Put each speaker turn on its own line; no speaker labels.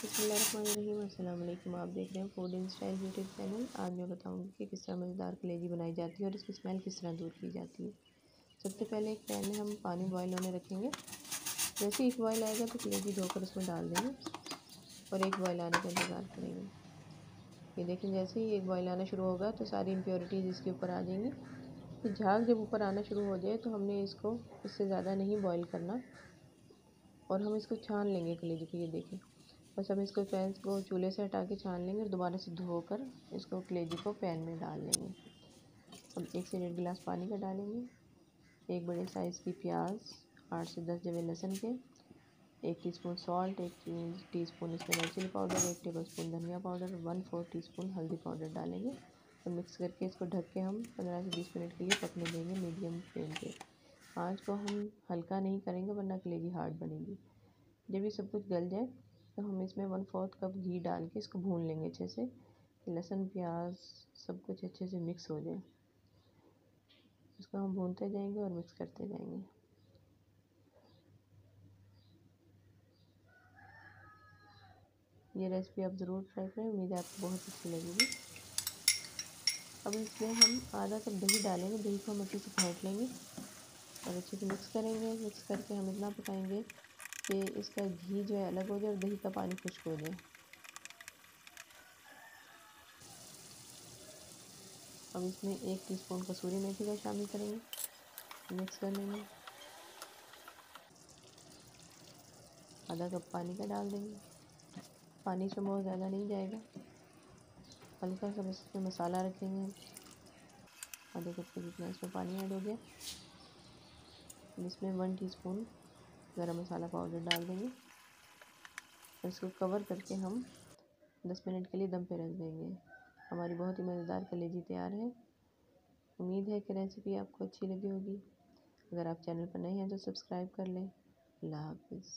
बिस्मिल्लाहिर्रहमानिर्रहीम। अस्सलाम वालेकुम। आप देख रहे हैं food in style YouTube channel. आज मैं बताऊंगी कि किस तरह मज़ेदार कलेजी बनाई जाती है और इसकी स्मेल किस तरह दूर की जाती है। सबसे पहले एक पैन में हम पानी बॉयल होने रखेंगे। जैसे एक बॉयल आएगा तो कलेजी धोकर उसमें डाल देंगे और एक बॉयल आने का इंतज़ार करेंगे। ये देखें, जैसे ही एक बॉयल आना शुरू होगा तो सारी इम्प्योरिटीज़ इसके ऊपर आ जाएंगी। तो झाग जब ऊपर आना शुरू हो जाए तो हमने इसको इससे ज़्यादा नहीं बॉयल करना और हम इसको छान लेंगे कलेजी को। ये देखें, बस हम इसको पैन को चूल्हे से हटा के छान लेंगे और दोबारा से धोकर इसको कलेजी को पैन में डाल लेंगे। अब 1 से 1.5 गिलास पानी का डालेंगे। एक बड़े साइज़ की प्याज, 8 से 10 जवे लहसुन के, 1 टीस्पून सॉल्ट, 1 टीस्पून इसमें रेड चिली पाउडर, 1 टेबलस्पून धनिया पाउडर, 1/4 टीस्पून हल्दी पाउडर डालेंगे और मिक्स करके इसको ढक के हम 15 से 20 मिनट के लिए पकने देंगे मीडियम फ्लेम पे। आँच को हम हल्का नहीं करेंगे वरना कलेजी हार्ड बनेगी। जब ये सब कुछ गल जाए तो हम इसमें 1/4 कप घी डाल के इसको भून लेंगे अच्छे से। लहसुन प्याज सब कुछ अच्छे से मिक्स हो जाए, इसको हम भूनते जाएंगे और मिक्स करते जाएंगे। ये रेसिपी आप ज़रूर ट्राई करें, उम्मीद है आपको बहुत अच्छी लगेगी। अब इसमें हम आधा कप दही डालेंगे। दही को हम अच्छे से फेंट लेंगे और अच्छे से मिक्स करेंगे। मिक्स करके हम इतना पकाएंगे कि इसका घी जो है अलग हो जाए और दही का पानी खुश्क हो जाए। अब इसमें 1 टीस्पून कसूरी मेथी का शामिल करेंगे, मिक्स कर लेंगे। आधा कप पानी का डाल देंगे। पानी इसमें बहुत ज़्यादा नहीं जाएगा, हल्का सा बस इसमें मसाला रखेंगे। आधे कप के जितना इसमें पानी ऐड हो गया। अब इसमें 1 टीस्पून गरम मसाला पाउडर डाल देंगे और इसको कवर करके हम 10 मिनट के लिए दम पे रख देंगे। हमारी बहुत ही मज़ेदार कलेजी तैयार है। उम्मीद है कि रेसिपी आपको अच्छी लगी होगी। अगर आप चैनल पर नए हैं तो सब्सक्राइब कर लें। अल्लाह हाफ़िज़।